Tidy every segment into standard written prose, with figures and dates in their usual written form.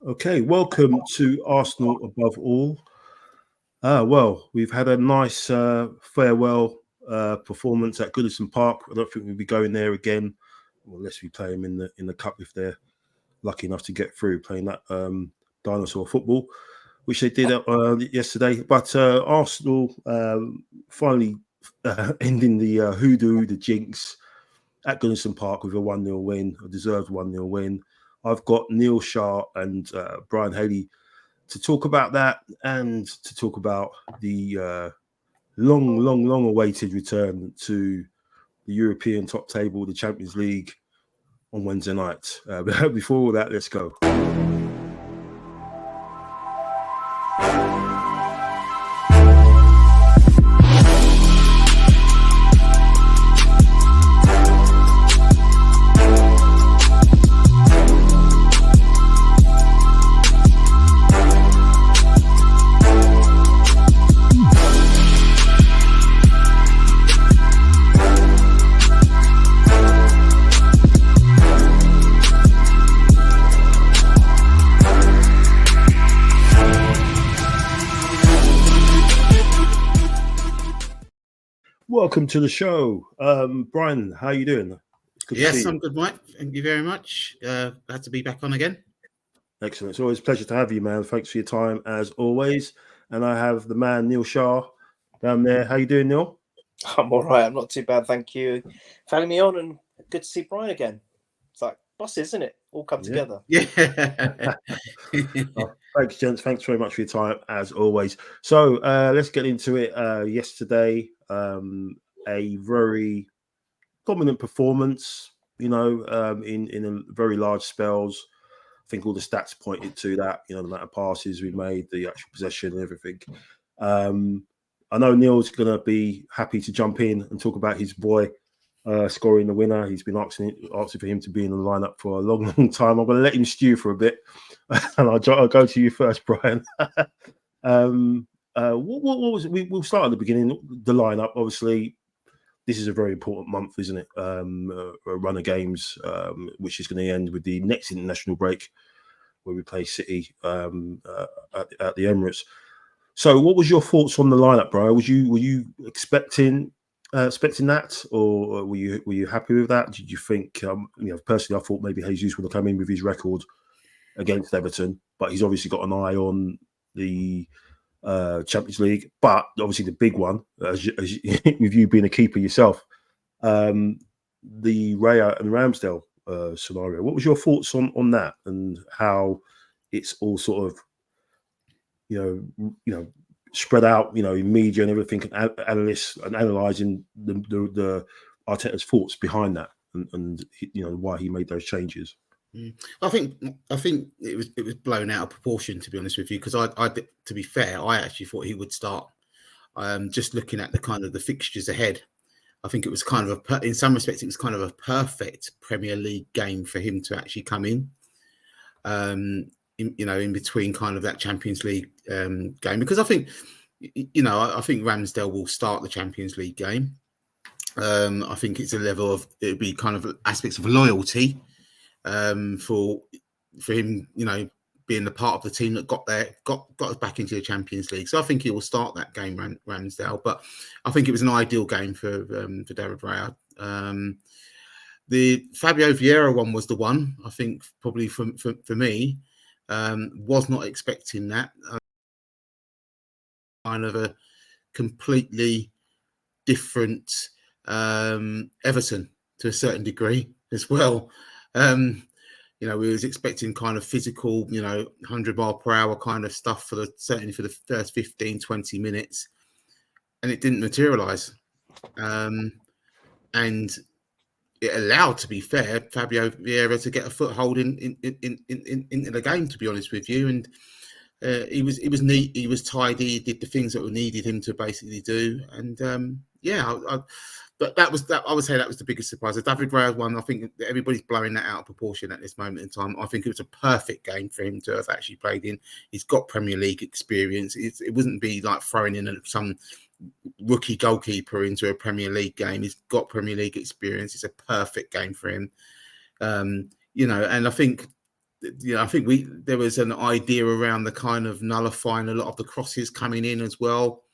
Okay, welcome to Arsenal Above All. We've had a nice farewell performance at Goodison Park. I don't think we'll be going there again, unless we play them in the cup if they're lucky enough to get through playing that dinosaur football, which they did yesterday. But Arsenal finally ending the hoodoo, the jinx at Goodison Park with a 1-0 win, a deserved 1-0 win. I've got Neil Shah and Brian Haley to talk about that and to talk about the long awaited return to the European top table, the Champions League on Wednesday night. But before all that, let's go. Welcome to the show. Brian, how are you doing? Yes, I'm good, Mike. Thank you very much. Glad to be back on again. Excellent. It's always a pleasure to have you, man. Thanks for your time, as always. And I have the man, Neil Shah, down there. How you doing, Neil? I'm all right. I'm not too bad, thank you for having me on, and good to see Brian again. It's like buses, isn't it? All come together. Yeah. Thanks, gents. Thanks very much for your time, as always. So let's get into it. Yesterday, a very dominant performance, in a very large spells. I think all the stats pointed to that, the amount of passes we made, the actual possession and everything. I know Neil's going to be happy to jump in and talk about his boy scoring the winner. He's been asking for him to be in the lineup for a long time. I'm going to let him stew for a bit, and I'll go to you first, Brian. What was it? We'll start at the beginning. The lineup, obviously, this is a very important month, isn't it? A run of games, which is going to end with the next international break, where we play City at the Emirates. So, what was your thoughts on the lineup, Brian? Were you expecting that, or were you happy with that? Did you think, personally, I thought maybe Jesus would have come in with his record against Everton, but he's obviously got an eye on the Champions League. But obviously, the big one, as with you being a keeper yourself, the Raya and Ramsdale scenario. What was your thoughts on that, and how it's all sort of spread out, in media and everything, and analysts and analysing the Arteta's thoughts behind that, and why he made those changes. I think it was blown out of proportion, to be honest with you, because I to be fair, I actually thought he would start. Just looking at the kind of the fixtures ahead, I think it was kind of in some respects it was kind of a perfect Premier League game for him to actually come in. In between kind of that Champions League game, because I think Ramsdale will start the Champions League game. I think it's a level of, it'd be kind of aspects of loyalty for him, being the part of the team that got us back into the Champions League. So I think he will start that game, Ramsdale. But I think it was an ideal game for David Raya. The Fabio Vieira one was the one, I think, probably for me. Was not expecting that. Kind of a completely different Everton to a certain degree as well. We was expecting kind of physical, 100 mile per hour kind of stuff certainly for the first 15, 20 minutes, and it didn't materialise. And it allowed, to be fair, Fabio Vieira to get a foothold into the game, to be honest with you. And he was neat, he was tidy, he did the things that were needed him to basically do. And but I would say that was the biggest surprise. The David Raya one, I think everybody's blowing that out of proportion at this moment in time. I think it was a perfect game for him to have actually played in. He's got Premier League experience. It wouldn't be like throwing in some rookie goalkeeper into a Premier League game. He's got Premier League experience. It's a perfect game for him. And I think I think there was an idea around the kind of nullifying a lot of the crosses coming in as well.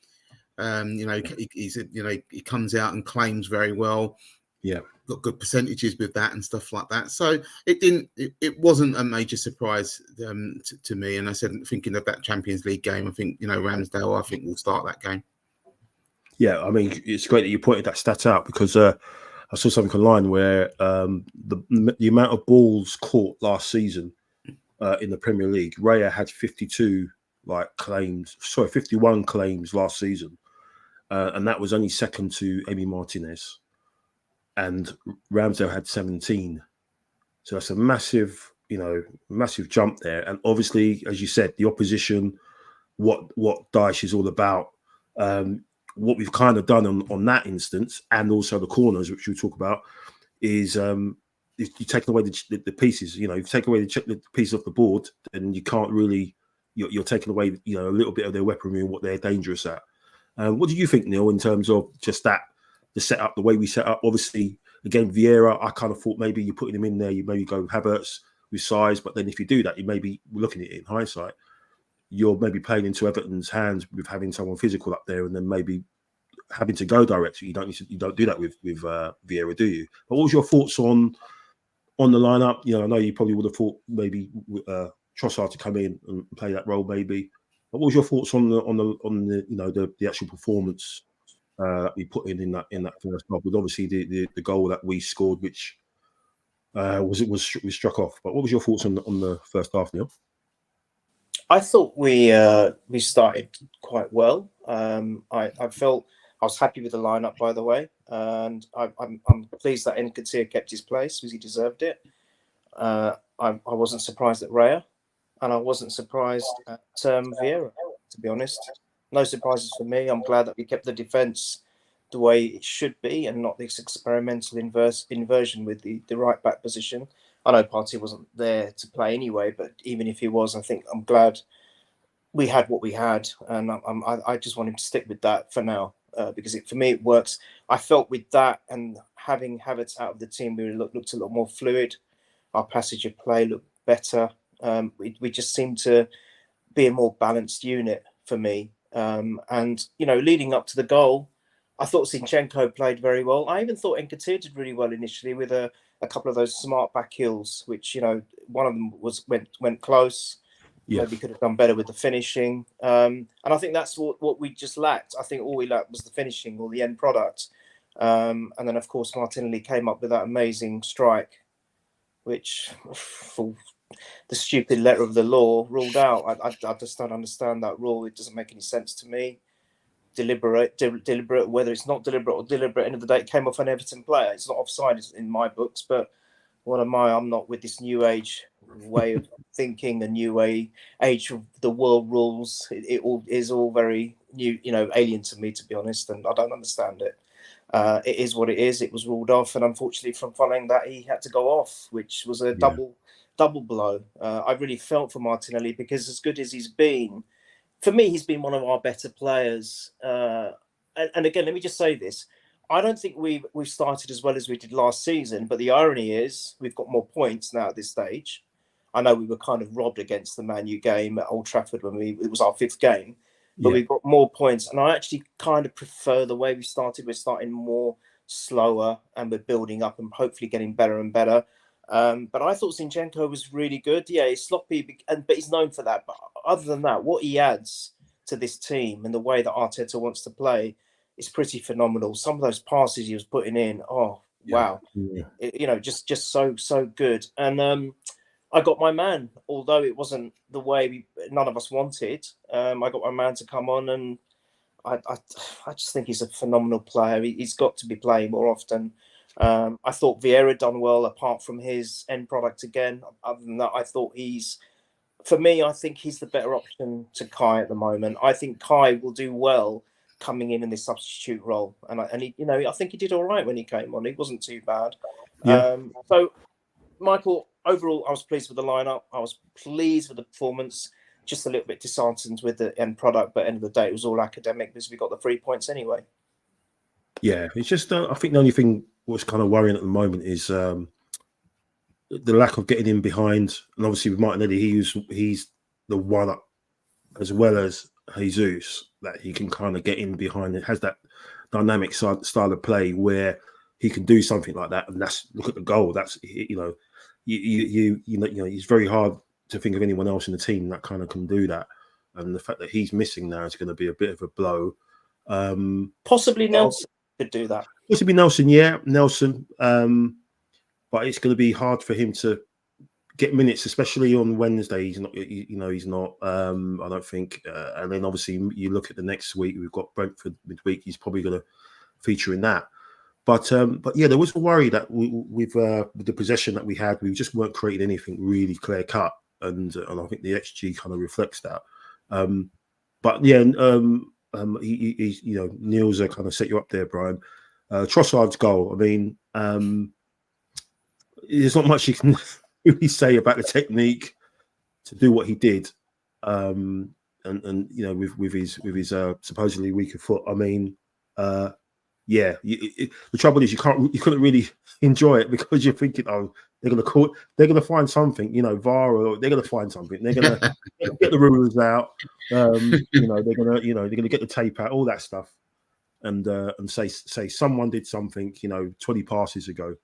He comes out and claims very well. Yeah, got good percentages with that and stuff like that. So it wasn't a major surprise to me. And I said, thinking of that Champions League game, I think Ramsdale, I think will start that game. Yeah, I mean, it's great that you pointed that stat out because I saw something online where the amount of balls caught last season in the Premier League, Raya had 51 claims last season, and that was only second to Emi Martinez, and Ramsdale had 17. So that's a massive jump there. And obviously, as you said, the opposition, what Dyche is all about. What we've kind of done on that instance, and also the corners, which we'll talk about, is you take away the pieces. If you take away the pieces off the board, then you can't really. You're taking away a little bit of their weaponry and what they're dangerous at. What do you think, Neil, in terms of just that, the setup, the way we set up? Obviously, again, Vieira, I kind of thought maybe you're putting him in there. You maybe go Havertz with size, but then if you do that, you may be looking at it in hindsight. You're maybe playing into Everton's hands with having someone physical up there, and then maybe having to go direct. You don't do that with Vieira, do you? But what was your thoughts on the lineup? I know you probably would have thought maybe Trossard to come in and play that role, maybe. But what was your thoughts on the actual performance that we put in that first half? With obviously the goal that we scored, which was struck off. But what was your thoughts on the first half, Neil? I thought we started quite well. I felt I was happy with the lineup, by the way, and I'm pleased that Nketiah kept his place because he deserved it. I wasn't surprised at Raya, and I wasn't surprised at Vieira, to be honest. No surprises for me. I'm glad that we kept the defence the way it should be and not this experimental inversion with the right back position. I know Partey wasn't there to play anyway, but even if he was, I think I'm glad we had what we had, and I just want him to stick with that for now because for me it works. I felt with that and having Havertz out of the team, we looked a lot more fluid. Our passage of play looked better. We just seemed to be a more balanced unit for me. And leading up to the goal, I thought Zinchenko played very well. I even thought Nketiah did really well initially with a couple of those smart back heels, which one of them went close. Yeah. Maybe could have done better with the finishing. And I think that's what we just lacked. I think all we lacked was the finishing or the end product. And then of course Martinelli came up with that amazing strike, which for the stupid letter of the law ruled out. I just don't understand that rule. It doesn't make any sense to me. Deliberate, whether it's not deliberate or deliberate, end of the day, it came off an Everton player. It's not offside in my books, but I'm not with this new age way of thinking, the new age of the world rules. It all is all very new, alien to me, to be honest, and I don't understand it. It is what it is. It was ruled off, and unfortunately, from following that, he had to go off, which was a double blow. I really felt for Martinelli because as good as he's been, for me, he's been one of our better players. And again, let me just say this. I don't think we've started as well as we did last season, but the irony is we've got more points now at this stage. I know we were kind of robbed against the Man U game at Old Trafford when it was our 5th game, but we've got more points. And I actually kind of prefer the way we started. We're starting more slower and we're building up and hopefully getting better and better. But I thought Zinchenko was really good. Yeah, he's sloppy, but he's known for that. But other than that, what he adds to this team and the way that Arteta wants to play is pretty phenomenal. Some of those passes he was putting in, wow. Just so good. And I got my man, although it wasn't the way none of us wanted. I got my man to come on, and I just think he's a phenomenal player. He's got to be playing more often. I thought Vieira done well, apart from his end product again. Other than that, I think he's the better option to Kai at the moment. I think Kai will do well coming in this substitute role, and he, I think he did all right when he came on. He wasn't too bad. Yeah. So, Michael, overall, I was pleased with the lineup. I was pleased with the performance. Just a little bit disheartened with the end product, but at the end of the day, it was all academic because we got the 3 points anyway. Yeah, it's just I think the only thing what's kind of worrying at the moment is the lack of getting in behind, and obviously with Martinelli, he's the one up as well as Jesus that he can kind of get in behind. It has that dynamic style of play where he can do something like that, and look at the goal. That's it's very hard to think of anyone else in the team that kind of can do that, and the fact that he's missing now is going to be a bit of a blow. Possibly Nelson could do that. Possibly Nelson. But it's going to be hard for him to get minutes, especially on Wednesday. He's not. He's not. I don't think. And then obviously you look at the next week. We've got Brentford midweek. He's probably going to feature in that. But yeah, there was a worry that with the possession that we had, we just weren't creating anything really clear cut, and I think the XG kind of reflects that. But yeah, he's Neil's kind of set you up there, Brian. Trossard's goal. I mean, there's not much you can really say about the technique to do what he did, and with his supposedly weaker foot. I mean, yeah. The trouble is you couldn't really enjoy it because you're thinking, oh, they're gonna find something, VAR, or they're gonna find something. They're gonna get the rulers out. They're gonna get the tape out, all that stuff, and say someone did something, 20 passes ago,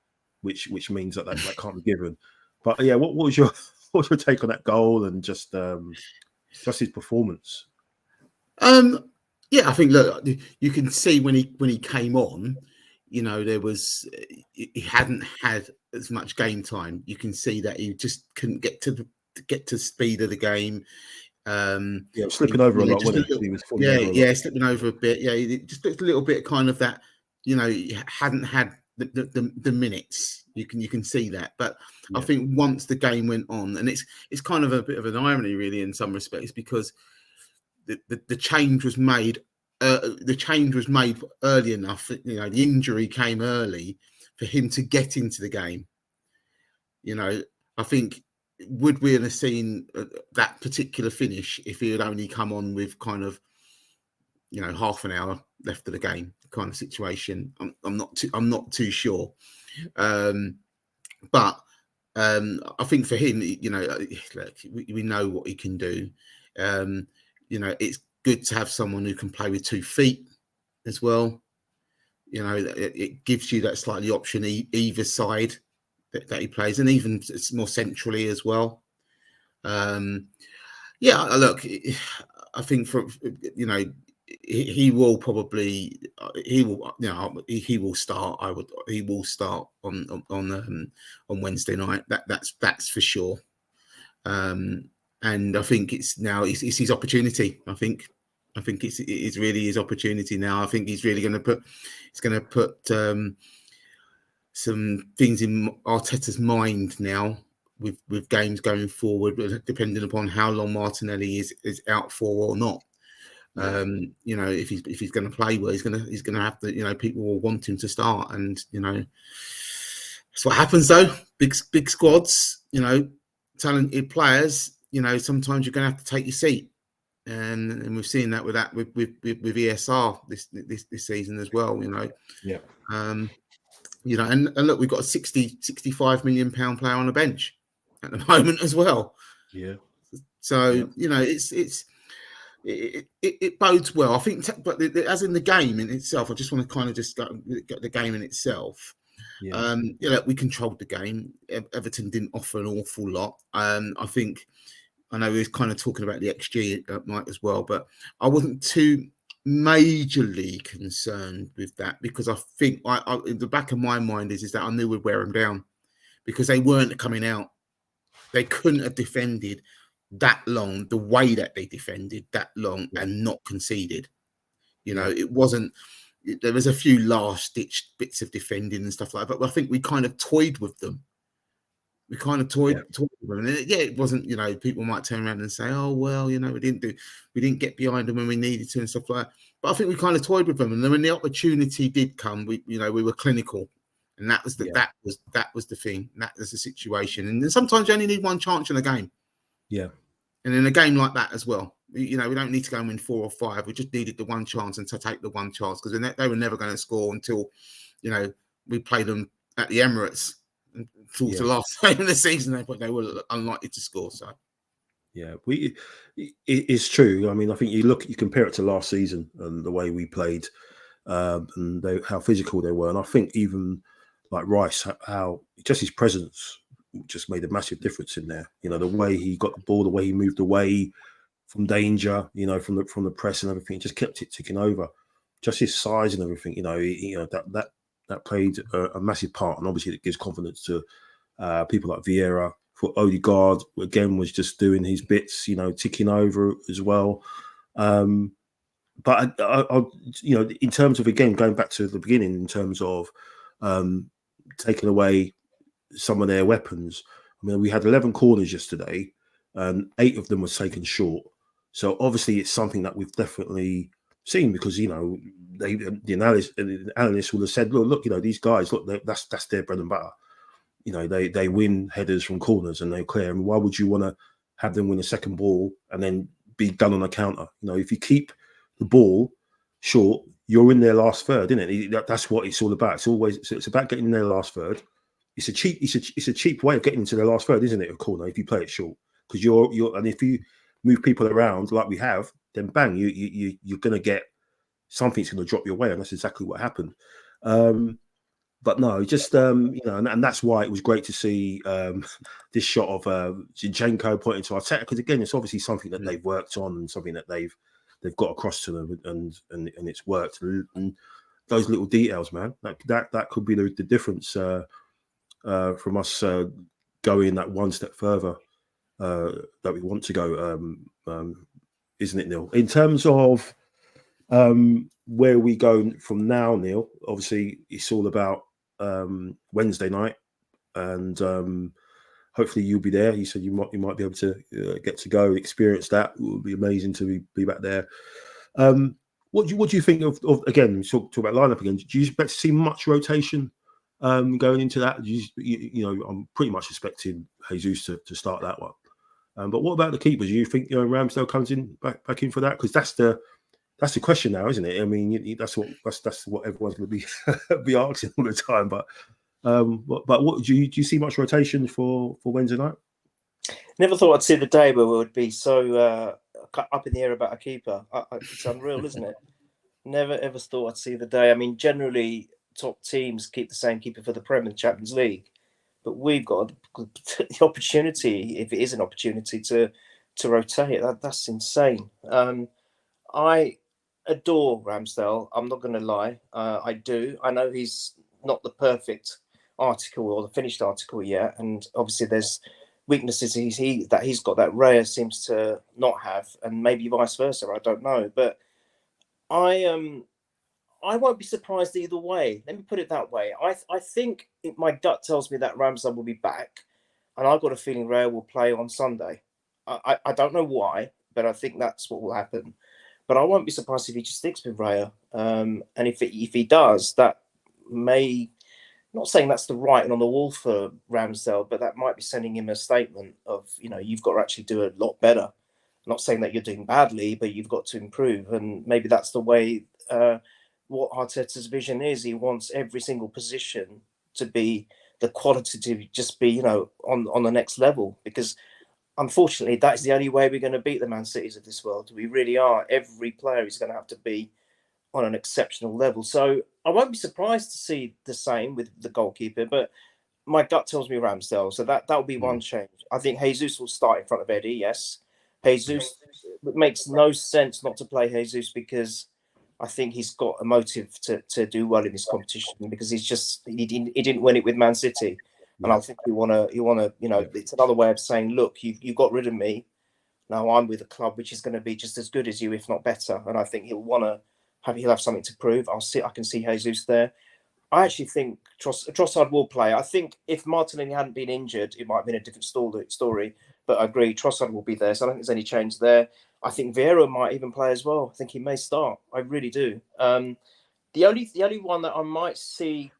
which means that can't be given. But yeah, what was your take on that goal and just his performance? Yeah, I think you can see when he came on, he hadn't had as much game time. You can see that he just couldn't get to speed of the game. Slipping over a lot. He was slipping over a bit. Yeah, just a little bit kind of that. He hadn't had the minutes. You can see that. But I think once the game went on, and it's kind of a bit of an irony, really, in some respects, because the change was made. The change was made early enough that the injury came early for him to get into the game. I think would we have seen that particular finish if he had only come on with kind of half an hour left of the game kind of situation? I'm not too sure, but I think for him, we know what he can do. It's good to have someone who can play with 2 feet as well. It gives you that slightly option either side that he plays, and even more centrally as well. Look, I think he will start. He will start on Wednesday night. That's for sure. And I think it's his opportunity. I think it's really his opportunity now. I think he's really going to put some things in Arteta's mind now with games going forward, depending upon how long Martinelli is out for or not. If he's going to play well, he's going to have to. People will want him to start, and that's what happens though. Big squads, talented players. Sometimes you're going to have to take your seat. And we've seen that with ESR this season as well, Yeah. And look, we've got a 65 million pound player on the bench at the moment as well. Yeah. So it bodes well, I think. But as in the game in itself, I just want to kind of just get the game in itself. Yeah. We controlled the game. Everton didn't offer an awful lot. I know we was kind of talking about the XG Mike as well, but I wasn't too majorly concerned with that, because I think in the back of my mind is that I knew we'd wear them down because they weren't coming out. They couldn't have defended that long, the way that they defended that long and not conceded. It wasn't. There was a few last-ditch bits of defending and stuff like that, but I think we kind of toyed with them. We kind of toyed with them. And it wasn't, people might turn around and say, oh, well, we didn't get behind them when we needed to and stuff like that. But I think we kind of toyed with them. And then when the opportunity did come, we were clinical. And that was the thing. That was the situation. And then sometimes you only need one chance in a game. Yeah. And in a game like that as well, we don't need to go and win 4 or 5. We just needed the one chance and to take the one chance, because they were never going to score until, we played them at the Emirates. towards the last game of the season, they were unlikely to score. So. Yeah, it's true. I mean, I think you compare it to last season and the way we played, and how physical they were. And I think even like Rice, how just his presence just made a massive difference in there. You know, the way he got the ball, the way he moved away from danger, you know, from the press and everything, just kept it ticking over. Just his size and everything, you know, that played a massive part, and obviously it gives confidence to people like Vieira. For Odegaard, again, was just doing his bits, you know, ticking over as well. But I, you know, in terms of, again, going back to the beginning, in terms of taking away some of their weapons. I mean, we had 11 corners yesterday, and 8 of them was taken short. So obviously, it's something that we've definitely seen, because, you know, the analysts would have said, look, you know, these guys, look, that's their bread and butter. You know, they win headers from corners and they clear. I mean, why would you want to have them win a second ball and then be done on a counter? You know, if you keep the ball short, you're in their last third, isn't it? That's what it's all about. It's about getting in their last third. It's a cheap way of getting into their last third, isn't it? A corner, if you play it short, because and if you move people around like we have, then bang, you're going to get something's going to drop your way, and that's exactly what happened. But no, just you know, and that's why it was great to see this shot of Zinchenko pointing to Arteta, because again, it's obviously something that they've worked on and something that they've got across to them, and it's worked. And those little details, man, that could be the difference from us going that one step further that we want to go, isn't it, Neil? In terms of where we go from now, Neil, obviously it's all about Wednesday night, and hopefully you'll be there. You said you might be able to get to go experience that. It would be amazing to be back there. What do you think of again? We talk about lineup again. Do you expect to see much rotation going into that? You know, I'm pretty much expecting Jesus to start that one. But what about the keepers? Do you think Ramsdale comes in back in for that? Because that's the question now, isn't it? I mean, that's what everyone's going to be asking all the time. But what do you see much rotation for Wednesday night? Never thought I'd see the day where we would be so up in the air about a keeper. It's unreal, isn't it? Never ever thought I'd see the day. I mean, generally top teams keep the same keeper for the Premier and Champions League, but we've got the opportunity, if it is an opportunity, to rotate. That's insane. I adore Ramsdale. I'm not going to lie. I do. I know he's not the perfect article or the finished article yet, and obviously there's weaknesses he's got that Raya seems to not have, and maybe vice versa. I don't know, but I won't be surprised either way. Let me put it that way. I think my gut tells me that Ramsdale will be back, and I've got a feeling Raya will play on Sunday. I don't know why, but I think that's what will happen. But I won't be surprised if he just sticks with Raya. And if he does, that may, not saying that's the writing on the wall for Ramsdale, but that might be sending him a statement of, you know, you've got to actually do a lot better. I'm not saying that you're doing badly, but you've got to improve. And maybe that's the way what Arteta's vision is. He wants every single position to be the quality to just be, you know, on the next level, because unfortunately, that's the only way we're going to beat the Man Cities of this world. We really are. Every player is going to have to be on an exceptional level. So I won't be surprised to see the same with the goalkeeper, but my gut tells me Ramsdale. So that will be one change. I think Jesus will start in front of Eddie, yes. Jesus, it makes no sense not to play Jesus, because I think he's got a motive to do well in this competition, because he didn't win it with Man City. And I think you want to, you know, it's another way of saying, look, you got rid of me. Now I'm with a club which is going to be just as good as you, if not better. And I think he'll have something to prove. I can see Jesus there. I actually think Trossard will play. I think if Martinelli hadn't been injured, it might have been a different story. But I agree, Trossard will be there. So I don't think there's any change there. I think Vieira might even play as well. I think he may start. I really do. The only one that I might see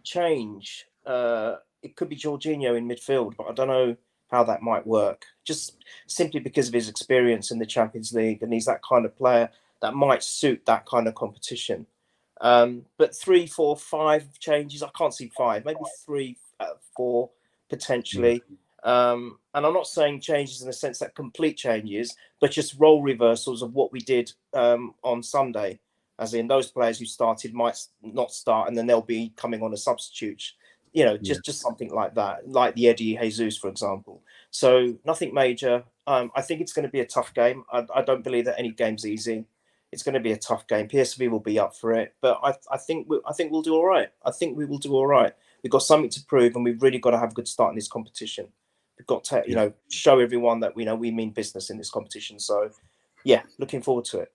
change, it could be Jorginho in midfield, but I don't know how that might work. Just simply because of his experience in the Champions League, and he's that kind of player that might suit that kind of competition. But 3, 4, 5 changes, I can't see 5, maybe 3, 4 potentially. And I'm not saying changes in the sense that complete changes, but just role reversals of what we did on Sunday. As in, those players who started might not start, and then they'll be coming on as substitutes. Just something like that, like the Eddie Jesus, for example. So nothing major. I think it's going to be a tough game. I don't believe that any game's easy. It's going to be a tough game. PSV will be up for it, but I think we'll do all right. I think we will do all right. We've got something to prove, and we've really got to have a good start in this competition. We've got to, show everyone that we mean business in this competition. So, yeah, looking forward to it.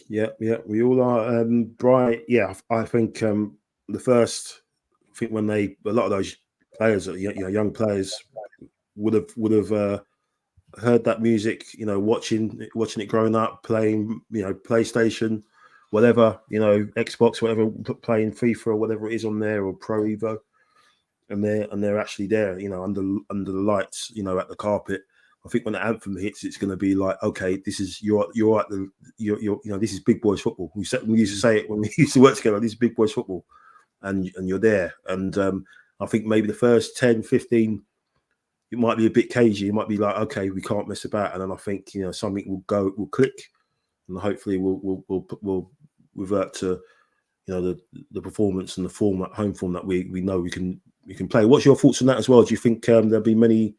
Yeah, we all are. Bright. Yeah, I think the first. I think when a lot of those players, young players, would have heard that music, watching it growing up, playing, PlayStation, whatever, Xbox, whatever, playing FIFA or whatever it is on there, or Pro Evo, and they're actually there, under the lights, at the carpet. I think when the anthem hits, it's going to be like, okay, this is you're this is big boys football. We used to say it when we used to work together. This is big boys football, and you're there. And I think maybe the first 10, 15. It might be a bit cagey. It might be like, okay, we can't mess about, and then I think something will click, and hopefully we'll revert to the performance and the home form that we know we can play. What's your thoughts on that as well? Do you think there'll be many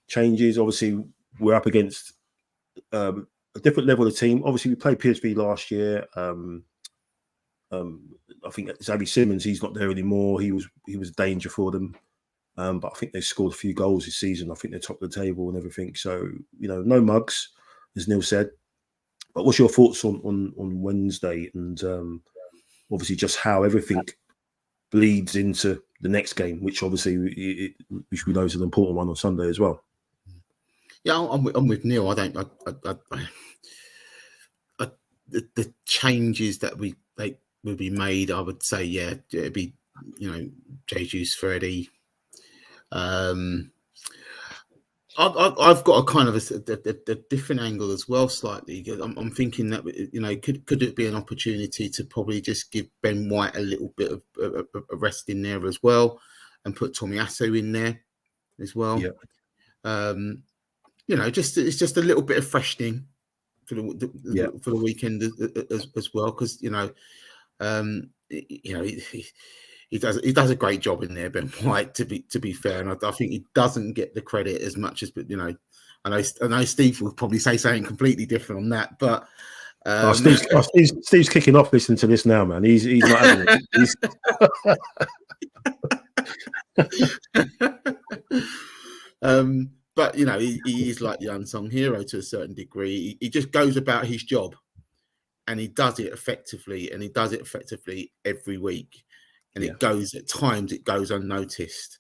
changes? Obviously, we're up against a different level of team. Obviously, we played PSV last year. I think Xavi Simons, he's not there anymore. He was a danger for them. But I think they've scored a few goals this season. I think they're top of the table and everything. So, no mugs, as Neil said. But what's your thoughts on Wednesday, and obviously just how everything bleeds into the next game, which obviously which we know is an important one on Sunday as well. Yeah, I'm with Neil. The changes that will be made, I would say, yeah, it'd be Jesus, Freddie. I've got a kind of a different angle as well, slightly. I'm thinking that could it be an opportunity to probably just give Ben White a little bit of a rest in there as well, and put Tomiyasu in there as well. Yeah. It's just a little bit of freshening for the weekend as well, because he does a great job in there, Ben White, to be fair, and I think he doesn't get the credit as much as, I know Steve will probably say something completely different on that, but Steve's kicking off listening to this now, man. He's not having it. But he is like the unsung hero to a certain degree. He just goes about his job, and he does it effectively, every week. And it goes it goes unnoticed.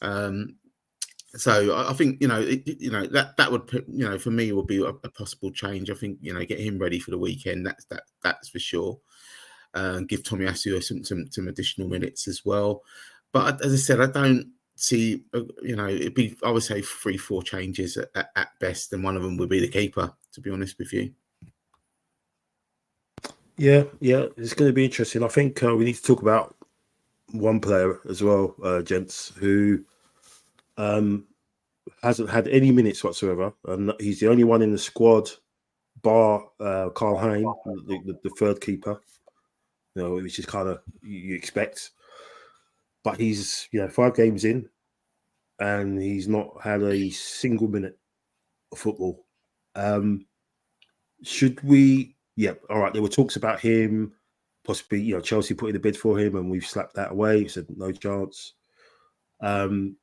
So I think that would put, for me, would be a possible change. I think get him ready for the weekend. That's for sure. Give Tomiyasu some additional minutes as well. But as I said, I don't see it'd be, I would say, 3-4 changes at best, and one of them would be the keeper, to be honest with you. Yeah, it's going to be interesting. I think we need to talk about one player as well, gents, who hasn't had any minutes whatsoever, and he's the only one in the squad, bar Carl Hein, the third keeper. Which is kind of you expect, but he's 5 games in, and he's not had a single minute of football. Should we? Yeah, all right. There were talks about him possibly, Chelsea putting a bid for him, and we've slapped that away. We said no chance. And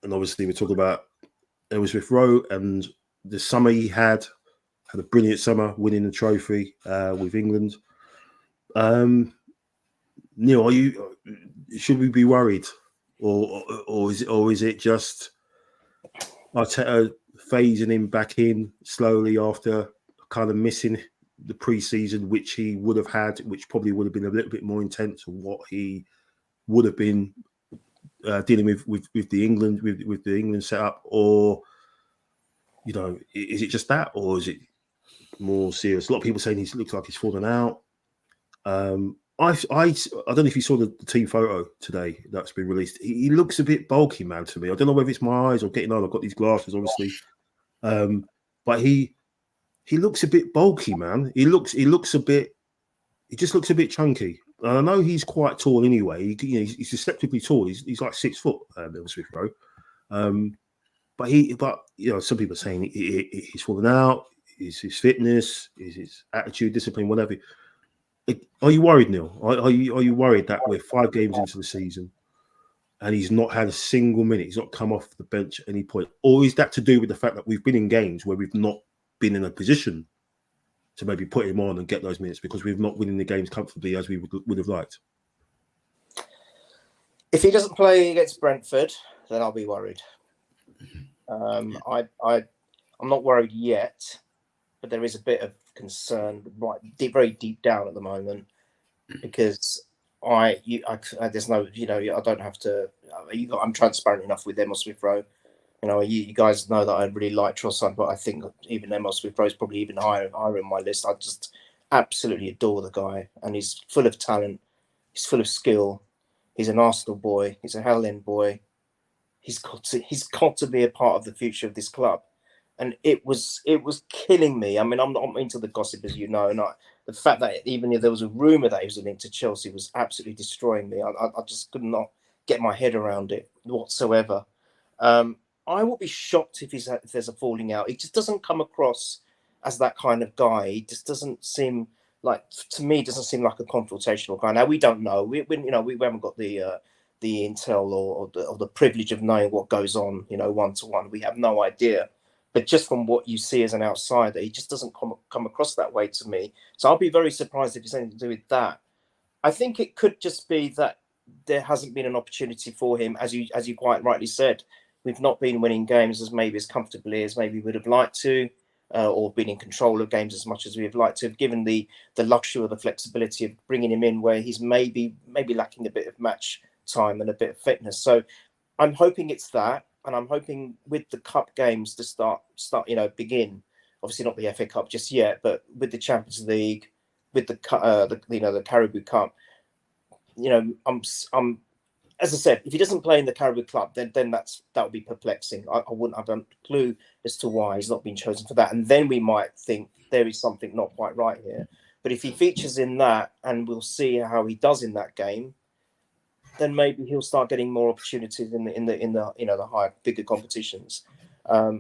obviously we're talking about Smith Rowe, and the summer he had a brilliant summer, winning the trophy with England. Neil, should we be worried, or is it just Arteta phasing him back in slowly after kind of missing the pre-season, which he would have had, which probably would have been a little bit more intense than what he would have been dealing with the England setup, or is it just that, or is it more serious? A lot of people saying he looks like he's fallen out. I don't know if you saw the team photo today that's been released. He looks a bit bulky, man, to me. I don't know whether it's my eyes or getting old. I've got these glasses, obviously, but he looks a bit bulky, man. He just looks a bit chunky. And I know he's quite tall anyway. He's deceptively tall. He's like 6 foot, Smith Rowe. But some people are saying he's fallen out. Is his fitness? Is his attitude, discipline, whatever? Are you worried, Neil? Are you worried that we're 5 games into the season and he's not had a single minute? He's not come off the bench at any point, or is that to do with the fact that we've been in games where we've not been in a position to maybe put him on and get those minutes because we've not winning the games comfortably as we would have liked? If he doesn't play against Brentford, then I'll be worried. I'm not worried yet, but there is a bit of concern very deep down at the moment because there's no, I don't have to. I'm transparent enough with Emil Smith Rowe. You guys know that I really like Trossard, but I think even Emil Smith Rowe is probably even higher in my list. I just absolutely adore the guy, and he's full of talent. He's full of skill. He's an Arsenal boy. He's a Hell End boy. He's got to be a part of the future of this club. And it was killing me. I mean, I'm not into the gossip, as you know, and the fact that even if there was a rumor that he was linked to Chelsea was absolutely destroying me. I just could not get my head around it whatsoever. I will be shocked if there's a falling out. He just doesn't come across as that kind of guy. He just doesn't seem like, to me, doesn't seem like a confrontational guy. Now we don't know. We haven't got the intel or the privilege of knowing what goes on, one to one. We have no idea. But just from what you see as an outsider, he just doesn't come across that way to me. So I'll be very surprised if it's anything to do with that. I think it could just be that there hasn't been an opportunity for him, as you quite rightly said. We've not been winning games as comfortably as maybe we would have liked to, or been in control of games as much as we have liked to have, given the luxury or the flexibility of bringing him in where he's maybe lacking a bit of match time and a bit of fitness. So I'm hoping it's that. And I'm hoping with the cup games to start, begin. Obviously not the FA Cup just yet, but with the Champions League, with the Caribou Cup, I'm as I said, if he doesn't play in the Caribou Cup, then that would be perplexing. I wouldn't have a clue as to why he's not been chosen for that, and then we might think there is something not quite right here. But if he features in that, and we'll see how he does in that game, then maybe he'll start getting more opportunities in the higher, bigger competitions.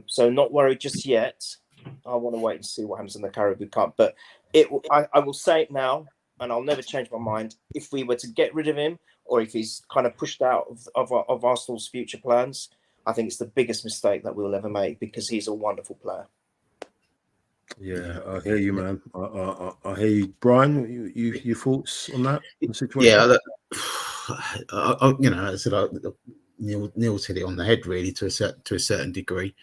So not worried just yet. I want to wait and see what happens in the Caribou Cup. But I will say it now, and I'll never change my mind. If we were to get rid of him, or if he's kind of pushed out of Arsenal's future plans, I think it's the biggest mistake that we'll ever make because he's a wonderful player. Yeah, I hear you, man. I hear you, Brian. Your thoughts on that situation? Yeah, I said Neil hit it on the head really to a certain degree.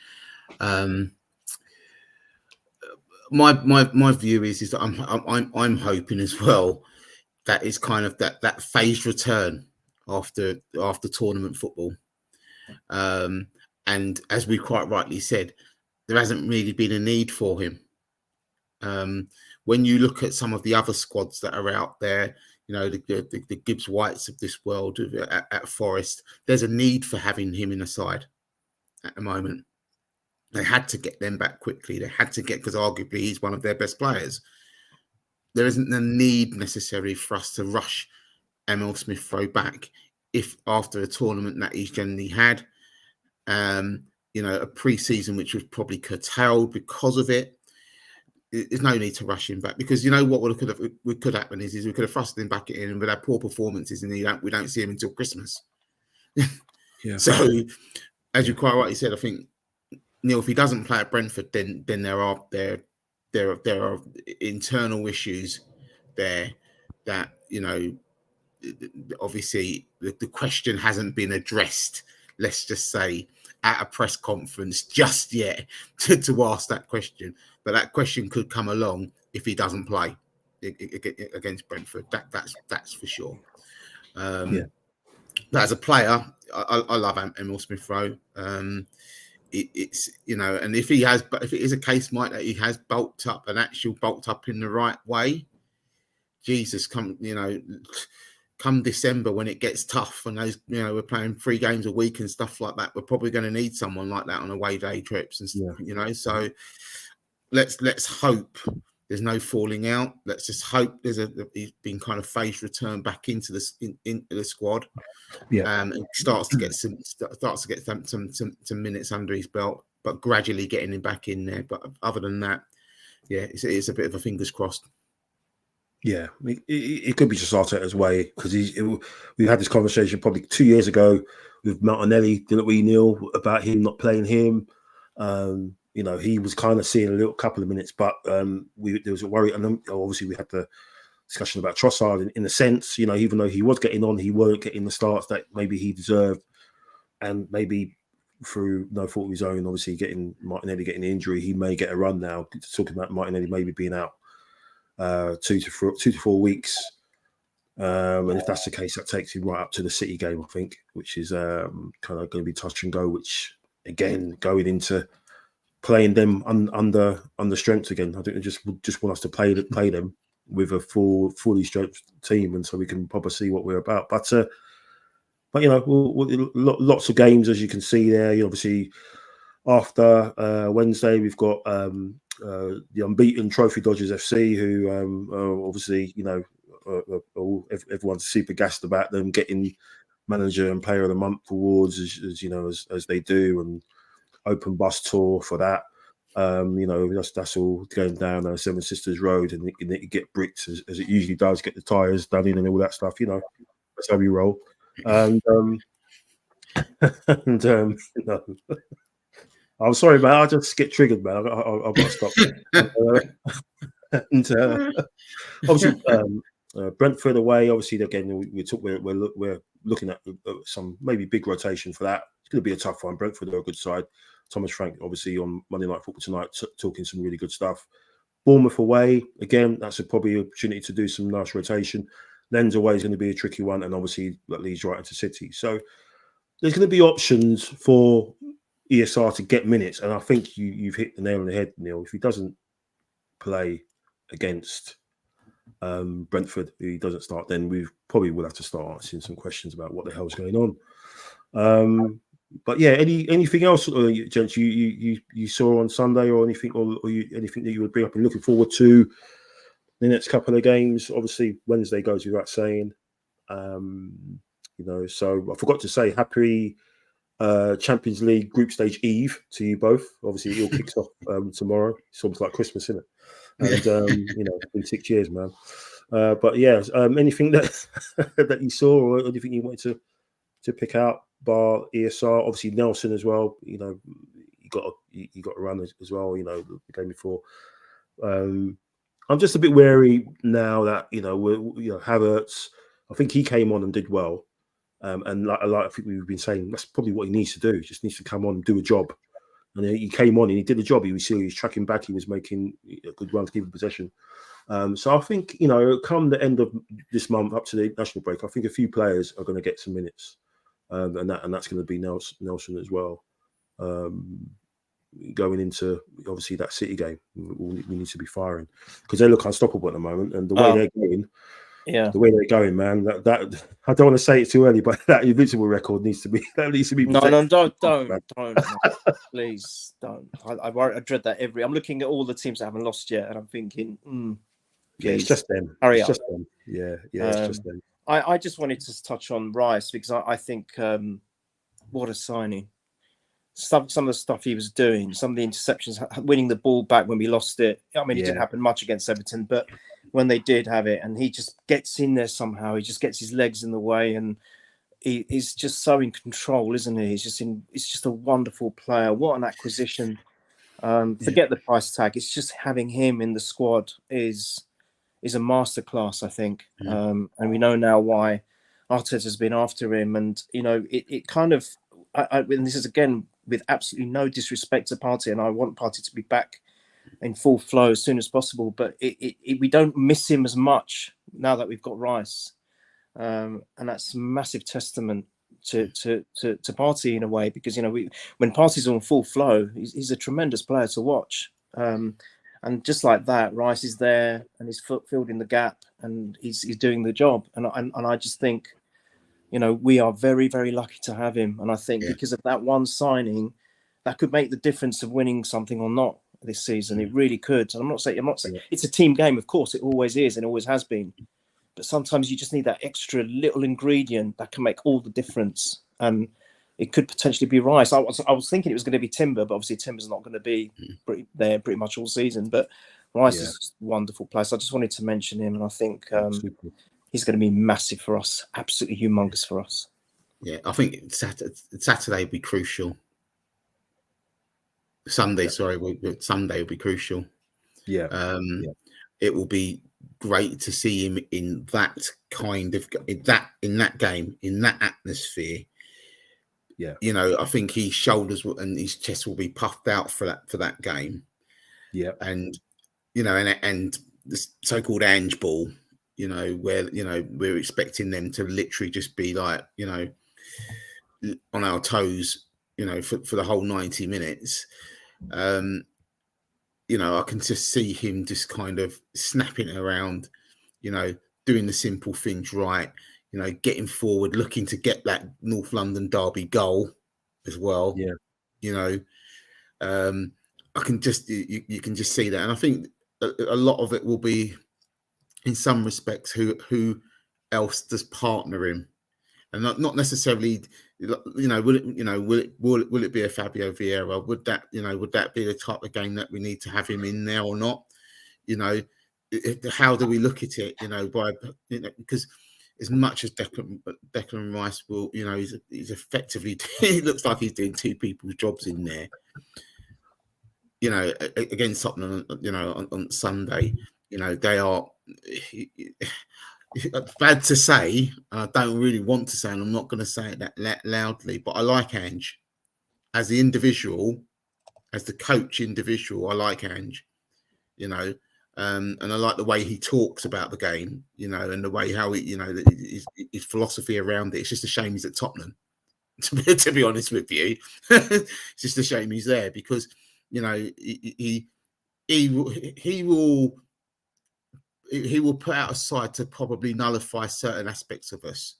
My view is that I'm hoping as well that is kind of that phased return after tournament football, and as we quite rightly said, there hasn't really been a need for him. When you look at some of the other squads that are out there, the Gibbs Whites of this world at Forest, there's a need for having him in the side at the moment. They had to get them back quickly. They had to because arguably he's one of their best players. There isn't the need necessary for us to rush Emil Smith Rowe back if after a tournament that he's generally had, a pre-season which was probably curtailed because of it. There's no need to rush him back because what could happen is we could have thrusted him back in and with our poor performances and we don't see him until Christmas. Yeah. So, as you quite rightly said, I think Neil, if he doesn't play at Brentford, then there are internal issues there that obviously the question hasn't been addressed. Let's just say at a press conference just yet to ask that question. But that question could come along if he doesn't play against Brentford. That's for sure. But as a player, I love Emil Smith Rowe. It's and if it is a case, Mike, that he has bulked up in the right way, Jesus, come December when it gets tough and those, we're playing 3 games a week and stuff like that, we're probably going to need someone like that on away day trips and so let's hope there's no falling out. Let's just hope he's been kind of phased return back into the squad, and starts to get some minutes under his belt, but gradually getting him back in there. But other than that, it's a bit of a fingers crossed. Yeah, it could be just Arteta's way, because we had this conversation probably 2 years ago with Martinelli, didn't we, Neil, about him not playing him. He was kind of seeing a couple of minutes, but there was a worry, and then obviously we had the discussion about Trossard in a sense, even though he was getting on, he weren't getting the starts that maybe he deserved, and maybe through no fault of his own, obviously Martinelli getting the injury, he may get a run now. Talking about Martinelli maybe being out 2 to 4 weeks, and if that's the case, that takes him right up to the City game, I think, which is kind of going to be touch and go, which again, going into playing them under strength again. I think they just want us to play them with a fully strength team, and so we can probably see what we're about. But lots of games, as you can see there. Obviously, after Wednesday, we've got the Unbeaten Trophy Dodgers FC, who obviously, everyone's super gassed about them getting Manager and Player of the Month awards, as they do, and open bus tour for that. That's all going down Seven Sisters Road, and it get bricked as it usually does, get the tyres done in and all that stuff. That's how we roll. And I'm sorry, man. I just get triggered, man. I've got to stop. Obviously, Brentford away. Obviously, again, we're looking at some maybe big rotation for that. It's going to be a tough one. Brentford are a good side. Thomas Frank, obviously, on Monday Night Football tonight, talking some really good stuff. Bournemouth away, again, that's probably an opportunity to do some nice rotation. Lens away is going to be a tricky one, and obviously that leads right into City. So there's going to be options for ESR to get minutes, and I think you've hit the nail on the head, Neil. If he doesn't play against Brentford, he doesn't start, then we probably will have to start asking some questions about what the hell's going on. But yeah, anything else, gents, you saw on Sunday, or anything, or anything that you would bring up and looking forward to the next couple of games? Obviously, Wednesday goes without saying. So I forgot to say happy Champions League Group Stage Eve to you both. Obviously, it all kicks off tomorrow. It's almost like Christmas, isn't it? And it's been 6 years, man. But yeah, anything that that you saw, or anything you wanted to pick out, bar ESR, obviously Nelson as well. You got a run as well. The game before. I'm just a bit wary now that Havertz. I think he came on and did well, and like I think we've been saying, that's probably what he needs to do. He just needs to come on and do a job. And he came on and he did the job. He was tracking back. He was making a good run to keep possession. So I think come the end of this month up to the national break, I think a few players are going to get some minutes. And that's going to be Nelson as well. Going into obviously that City game, we need to be firing because they look unstoppable at the moment, and the way they're going, the way they're going, man. That I don't want to say it too early, but that invincible record needs to be protected. No, don't, please don't. I dread that I'm looking at all the teams that haven't lost yet, and I'm thinking, it's just them. Hurry up. Just them. Yeah, it's just them. I just wanted to touch on Rice because I think what a signing. Some of the stuff he was doing, some of the interceptions, winning the ball back when we lost it. I mean, it didn't happen much against Everton, but when they did have it, and he just gets in there somehow, he just gets his legs in the way, and he's just so in control, isn't he? He's just a wonderful player. What an acquisition! Forget the price tag. It's just having him in the squad is a masterclass, I think. And we know now why Arteta's been after him. And, it kind of, and this is again, with absolutely no disrespect to Partey, and I want Partey to be back in full flow as soon as possible, but we don't miss him as much now that we've got Rice. And that's a massive testament to Partey in a way, because, when Partey's on full flow, he's a tremendous player to watch. And And just like that, Rice is there and he's filled the gap and he's doing the job. And I just think, you know, we are very, very lucky to have him. And I think because of that one signing, that could make the difference of winning something or not this season. It really could. And I'm not saying it's a team game, of course, it always is and always has been. But sometimes you just need that extra little ingredient that can make all the difference. And it could potentially be Rice. I was thinking it was going to be Timber, but obviously Timber's not going to be pretty much all season. But Rice is a wonderful player. So I just wanted to mention him, and I think he's going to be massive for us, absolutely humongous for us. Yeah, I think Saturday will be crucial. Sunday will be crucial. It will be great to see him in that kind of in that game, in that atmosphere. Yeah, you know, I think his shoulders and his chest will be puffed out for that game. Yeah, and you know, and the so-called Ange ball, you know, where we're expecting them to literally just be like, you know, on our toes, you know, for the whole 90 minutes. You know, I can just see him just kind of snapping around, you know, doing the simple things right. You know, getting forward, looking to get that North London derby goal as well. Yeah, you know, I can just you can just see that, and I think a lot of it will be, in some respects, who else does partner him, and not necessarily, you know, will it be a Fabio Vieira? Would that be the type of game that we need to have him in there or not? You know, how do we look at it? You know, because as much as Declan Rice will, you know, he's effectively, it looks like he's doing two people's jobs in there. You know, against Tottenham, you know, on Sunday, you know, they are, bad to say, and I don't really want to say, and I'm not going to say it that loudly, but I like Ange as the individual, as the coach individual. I like Ange, you know. And I like the way he talks about the game, you know, and the way how he, you know, his philosophy around it. It's just a shame he's at Tottenham, to be honest with you. It's just a shame he's there, because, you know, he will put out a side to probably nullify certain aspects of us,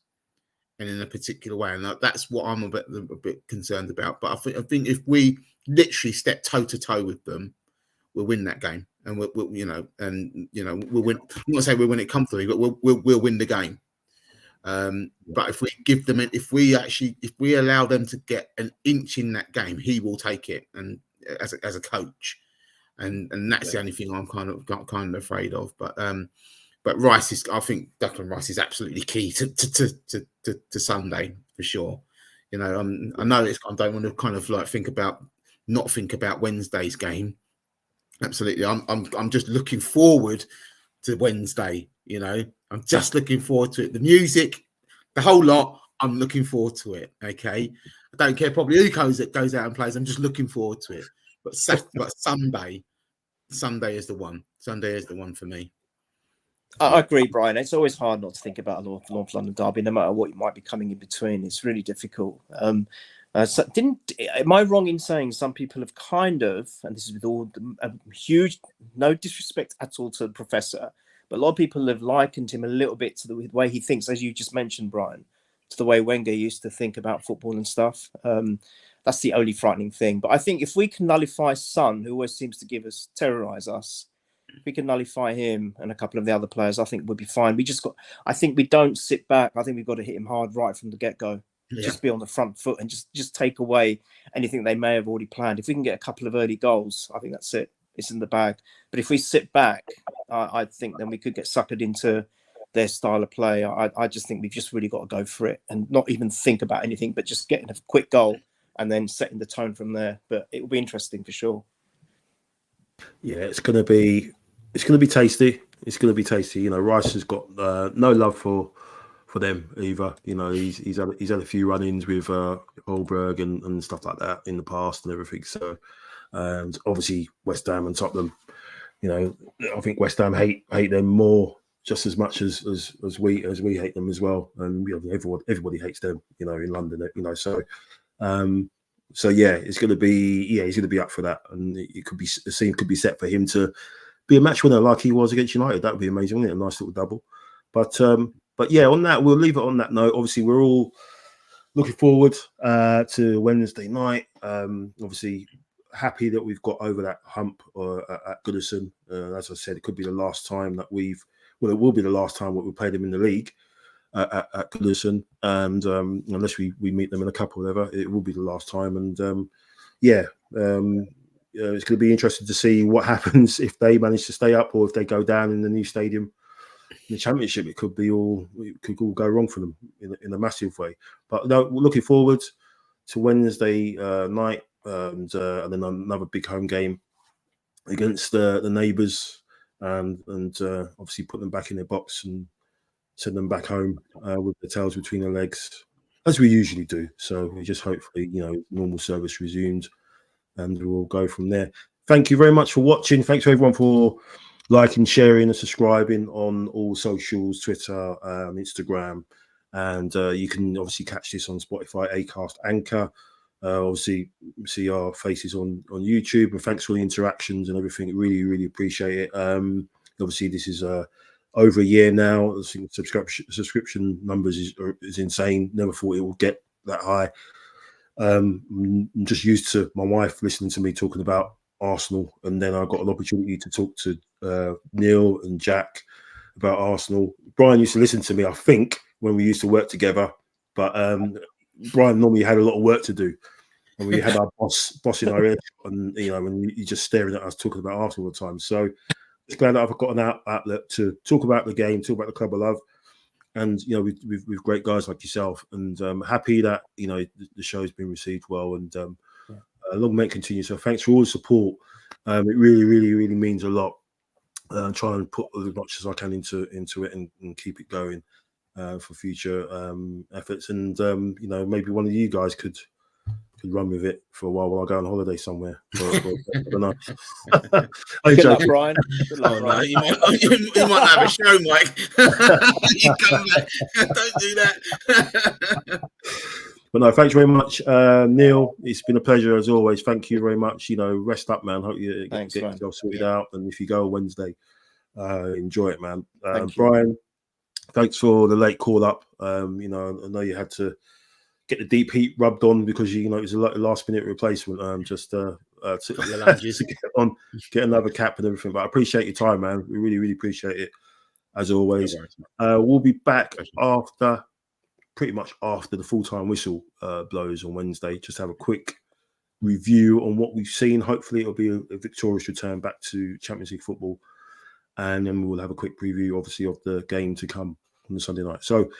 and in a particular way, and that's what I'm a bit concerned about. But I think if we literally step toe to toe with them, we'll win that game. And we'll win. We'll win. I'm not saying we'll win it comfortably, but we'll win the game. But if we give them, if we allow them to get an inch in that game, he will take it. And as a coach, and that's the only thing I'm kind of afraid of. But Rice is, I think Declan Rice is absolutely key to Sunday for sure. You know, I know I don't want to kind of like not think about Wednesday's game. Absolutely, I'm just looking forward to Wednesday. You know, I'm just looking forward to it. The music, the whole lot. I'm looking forward to it. Okay, I don't care probably who goes out and plays. I'm just looking forward to it. But Sunday is the one. Sunday is the one for me. I agree, Brian. It's always hard not to think about a North London derby, no matter what might be coming in between. It's really difficult. Am I wrong in saying some people have kind of, and this is with all huge, no disrespect at all to the professor, but a lot of people have likened him a little bit to the way he thinks, as you just mentioned, Brian, to the way Wenger used to think about football and stuff. That's the only frightening thing. But I think if we can nullify Son, who always seems to terrorise us, if we can nullify him and a couple of the other players, I think we'll be fine. I think we don't sit back. I think we've got to hit him hard right from the get-go. Yeah. Just be on the front foot and just take away anything they may have already planned. If we can get a couple of early goals, I think that's it. It's in the bag. But if we sit back, I think then we could get suckered into their style of play. I just think we've just really got to go for it and not even think about anything, but just getting a quick goal and then setting the tone from there. But it will be interesting for sure. Yeah, it's going to be tasty. It's going to be tasty. You know, Rice has got no love for them either. You know, he's had a few run-ins with Holberg and stuff like that in the past and everything. So obviously West Ham and Tottenham, you know, I think West Ham hate them more just as much as we hate them as well. And you know, everybody hates them, you know, in London, you know. So So yeah, it's going to be he's going to be up for that, and it could be the scene could be set for him to be a match winner like he was against United. That would be amazing, wouldn't it? A nice little double. But yeah, on that we'll leave it on that note. Obviously, we're all looking forward to Wednesday night. Obviously, happy that we've got over that hump at Goodison. As I said, it could be the last time that it will be the last time that we played them in the league at Goodison, and unless we meet them in a cup or whatever, it will be the last time. And it's going to be interesting to see what happens if they manage to stay up or if they go down in the new stadium. In the Championship, it could all go wrong for them in a massive way. But no, we're looking forward to Wednesday night and then another big home game against the neighbours, and obviously put them back in their box and send them back home with the tails between their legs, as we usually do. So we just hopefully, normal service resumed, and we'll go from there. Thank you very much for watching. Thanks to everyone for liking, sharing, and subscribing on all socials, Twitter, Instagram, and you can obviously catch this on Spotify, Acast, Anchor. Obviously, see our faces on YouTube, and thanks for the interactions and everything. Really, really appreciate it. Obviously, this is over a year now. I think subscription numbers is insane. Never thought it would get that high. I'm just used to my wife listening to me talking about Arsenal, and then I got an opportunity to talk to Neil and Jack about Arsenal. Brian used to listen to me, I think, when we used to work together, but Brian normally had a lot of work to do, and we had our boss in our ear, and when you're just staring at us talking about Arsenal all the time. So it's glad that I've got an outlet to talk about the game, talk about the club I love, and with great guys like yourself, and happy that the show's been received well, and long may it continue. So thanks for all the support. It really, really, really means a lot. Try and put as much as I can into it and keep it going for future efforts. And maybe one of you guys could run with it for a while I go on holiday somewhere. I don't know. Good luck, Brian. Good luck, Brian. You might have a show, Mike. You come back. Don't do that. But no, thanks very much, Neil. It's been a pleasure as always. Thank you very much. Rest up, man. Hope you get yourself sorted out. And if you go Wednesday, enjoy it, man. Brian, thanks for the late call up. I know you had to get the deep heat rubbed on because it was a last minute replacement. To get another cap and everything. But I appreciate your time, man. We really, really appreciate it as always. We'll be back pretty much after the full-time whistle blows on Wednesday. Just have a quick review on what we've seen. Hopefully it'll be a victorious return back to Champions League football, and then we'll have a quick preview obviously of the game to come on the Sunday night. So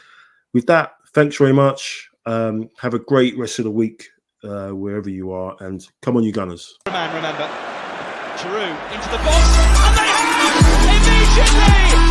with that, thanks very much. Have a great rest of the week wherever you are, and come on you Gunners. Remember Giroud into the box, and they have immediately